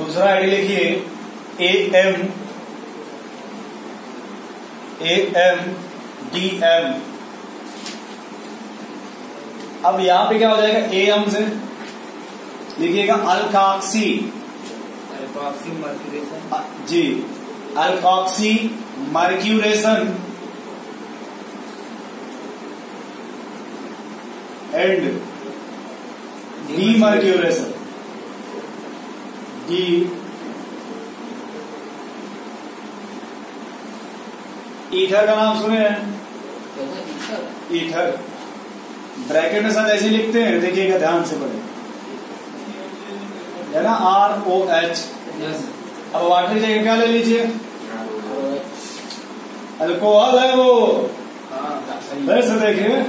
दूसरा आईडी लिखिए AMDM। अब यहां पे क्या हो जाएगा, AM से लिखिएगा अल्काक्सी जी, अल्काक्सी मर्क्यूरेशन एंड डीमर्क्यूरेशन। ईथर का नाम सुने हैं? ईथर ब्रैकेट में साथ ऐसे लिखते हैं, देखिएगा ध्यान से पढ़े, है ना, ROH। अब वाटर की जगह क्या ले लीजिए, अल्कोहल है वो, वैसे देखिए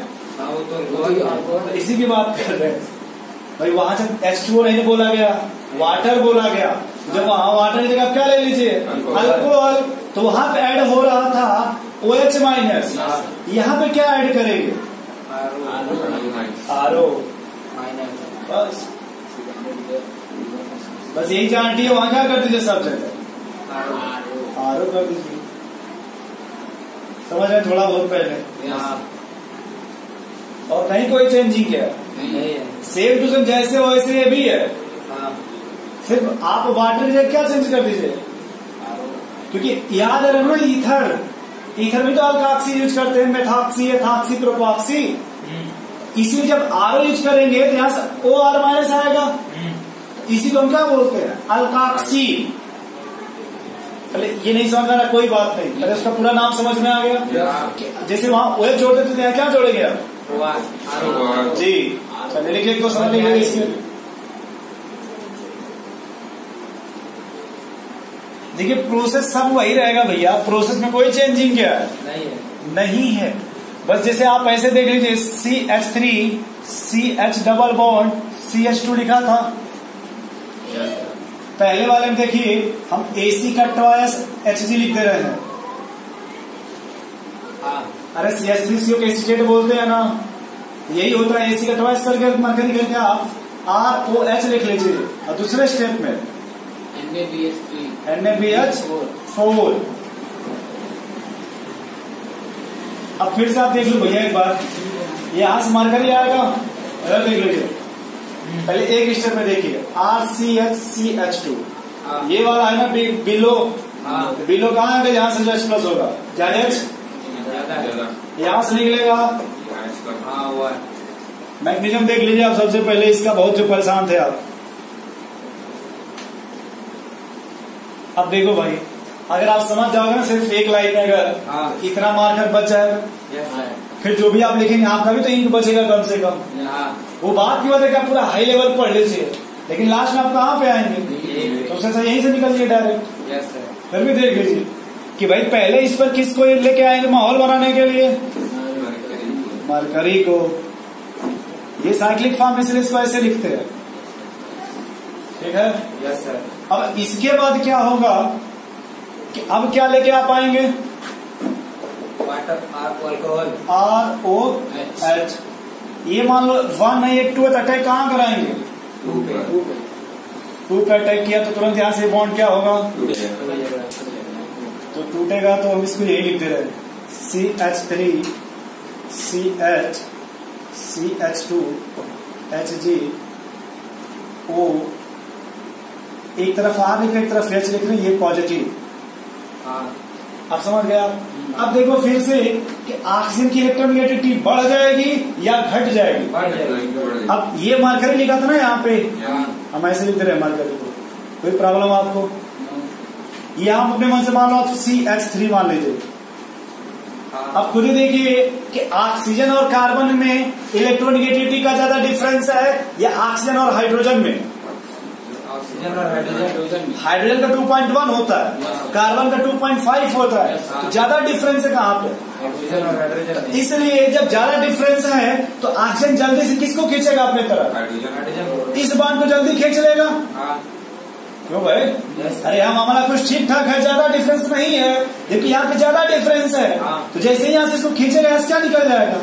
इसी की बात कर रहे हैं भाई। वहां से H2O नहीं बोला गया, वाटर बोला गया। जब वहां वाटर की जगह क्या ले लीजिए, अल्कोहल, तो वहां पे ऐड हो रहा था OH माइनस, यहाँ पे क्या ऐड करेंगे, RO। बस यही जानती है, वहां क्या कर दीजिए, सब जगह RO कर दीजिए। समझ रहे थोड़ा बहुत पहले, और कहीं कोई चेंजिंग क्या है, सेम टू सेम जैसे वैसे ये भी है। सिर्फ आप वाटर की जगह क्या चेंज कर दीजिए, क्योंकि याद रखना ईथर में तो अल्काक्सी यूज करते हैं, मेथॉक्सी, एथॉक्सी, प्रोपॉक्सी। इसी जब RO यूज करेंगे तो यहाँ से OR माइनस आएगा, इसी को हम क्या बोलते हैं, अल्काक्सी। पहले ये नहीं समझ रहा, कोई बात नहीं, पहले उसका पूरा नाम समझ में आ गया। जैसे वहां OH जोड़ देते थे, क्या जोड़ेंगे आप, जी। चलिए लिखिए, एक तो समझ लीजिए इसमें। देखिए प्रोसेस सब वही रहेगा भैया, प्रोसेस में कोई चेंजिंग क्या है, नहीं है। बस जैसे आप ऐसे देख लीजिए, CH3 CH double bond CH2 लिखा था, पहले वाले में देखिए हम AC का ट्वाइस Hg लिख दे रहे हैं। अरे CH3CO के स्टेट बोलते हैं ना, यही होता है, AC का ट्वाइस करके मरकरी करके आप ROH लिख लीजिए, और दूसरे स्टेप में NaBH4। अब फिर से आप देख लो भैया एक बार, यहां से मरकरी आएगा, अगर देख लीजिए पहले एक स्टेप में देखिए, RCH CH2, ये वाला है ना बिलो, बिलो कहाँ है, यहाँ से H प्लस होगा, ज्यादा H यहां से निकलेगा। मैग्नीशियम देख लीजिए आप सबसे पहले, इसका बहुत जो परेशान थे आप। अब देखो भाई, अगर आप समझ जाओगे ना सिर्फ एक लाइन में, अगर इतना मार्कर बच जाएगा, फिर जो भी आप लिखेंगे आपका भी तो इंक बचेगा कम से कम। वो बात की बात है कि आप पूरा हाई लेवल पढ़ लीजिए, लेकिन लास्ट में आप कहाँ पे आएंगे, तो उससे यहीं से निकलिए डायरेक्ट। फिर भी देख लीजिए कि भाई पहले इस पर किसको लेके आएंगे माहौल बनाने के लिए, मरकरी को। ये साइक्लिक फॉर्म इसलिए इसको ऐसे लिखते हैं, ठीक है। Yes sir. अब इसके बाद क्या होगा कि अब क्या लेके आप आएंगे, वाटर अल्कोहल ROH। ये मान लो 1 नहीं 2 अटैक कहाँ कराएंगे, 2 पे अटैक किया तो तुरंत यहाँ से बॉन्ड क्या होगा, तो टूटेगा। तो हम इसको यही लिख दे रहे हैं, CH3 CH CH2 HgO। एक तरफ R लिख रहे एक तरफ H लिख रहे, ये पॉजिटिव। अब समझ गया। अब देखो फिर से कि ऑक्सीजन की इलेक्ट्रोनेगेटिविटी बढ़ जाएगी या घट जाएगी। अब ये मरकरी लिखा था ना यहाँ पे, हम ऐसे लिख रहे हैं मरकरी को, कोई प्रॉब्लम आपको? ये हम अपने मन से मान लो, आप CH3 मान लीजिए। अब खुद ही देखिए कि ऑक्सीजन और कार्बन में इलेक्ट्रोनेगेटिविटी का ज्यादा डिफरेंस है या ऑक्सीजन और हाइड्रोजन में? ऑक्सीजन और हाइड्रोजन का 2.1 होता है, कार्बन का 2.5 होता है, तो ज्यादा डिफरेंस है कहाँ पे? ऑक्सीजन और हाइड्रोजन। इसलिए जब ज्यादा डिफरेंस है तो ऑक्सीजन जल्दी से किसको खींचेगा अपने तरफ? हाइड्रोजन। इस बांध को जल्दी खींच लेगा। क्यों भाई? अरे हम हमारा कुछ ठीक ठाक है, ज्यादा डिफरेंस नहीं है, लेकिन यहाँ पे ज्यादा डिफरेंस है, तो जैसे ही यहाँ से इसको खींचेगा क्या निकल जाएगा।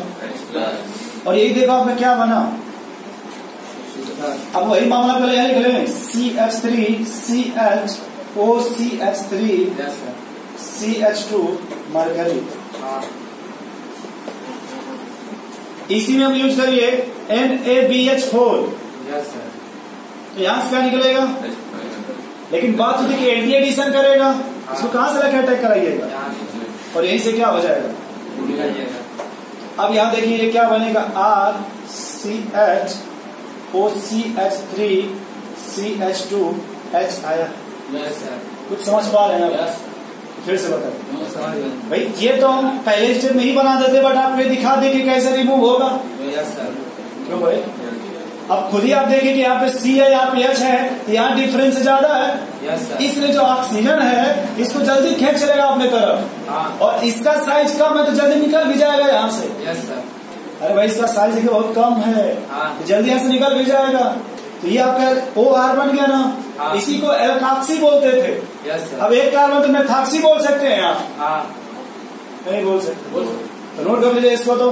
और यही देखो आपने क्या बना, अब वही मामला पहले यहाँ लिख रहे हैं CH3 CHOCH3 yes sir. CH2 mercury. हाँ इसी में हम यूज करिए NaBH4, यस सर। तो यहां से क्या निकलेगा? लेकिन बात होती है कि एंटी एडिशन करेगा, इसको कहां से लेकर अटैक कराइएगा यहाँ और यहीं से क्या हो जाएगा? निकालिएगा। अब यहां देखिए ये क्या बनेगा RCH OCH3 CH2H आया। Yes sir. कुछ समझ पा रहे हैं आप? यस फिर से बताइए समझ गए। भाई, ये तो हम पहले स्टेप में ही बना देते, बट आप ये दिखा दें कि कैसे रिमूव होगा। Yes sir. क्यों भाई? अब खुद ही आप देखिए कि यहाँ पे C है, यहाँ पे H है, तो यहाँ डिफरेंस ज्यादा है, यस सर। इसलिए जो ऑक्सीजन है इसको जल्दी खींच लेगा अपने तरफ, हाँ और इसका साइज कम है तो जल्दी निकल भी जाएगा यहाँ से। Yes sir. अरे भाई, इसका साइज देखिए बहुत कम है, हाँ तो जल्दी यहाँ से निकल भी जाएगा। तो ये आपका OR बन गया ना, हाँ। इसी को एल्काक्सी बोलते थे। Yes sir. अब एक कार्बन तो मेथाक्सी बोल सकते हैं आप, हाँ नहीं बोल सकते। बोल तो नोट कर लीजिए इसको तो।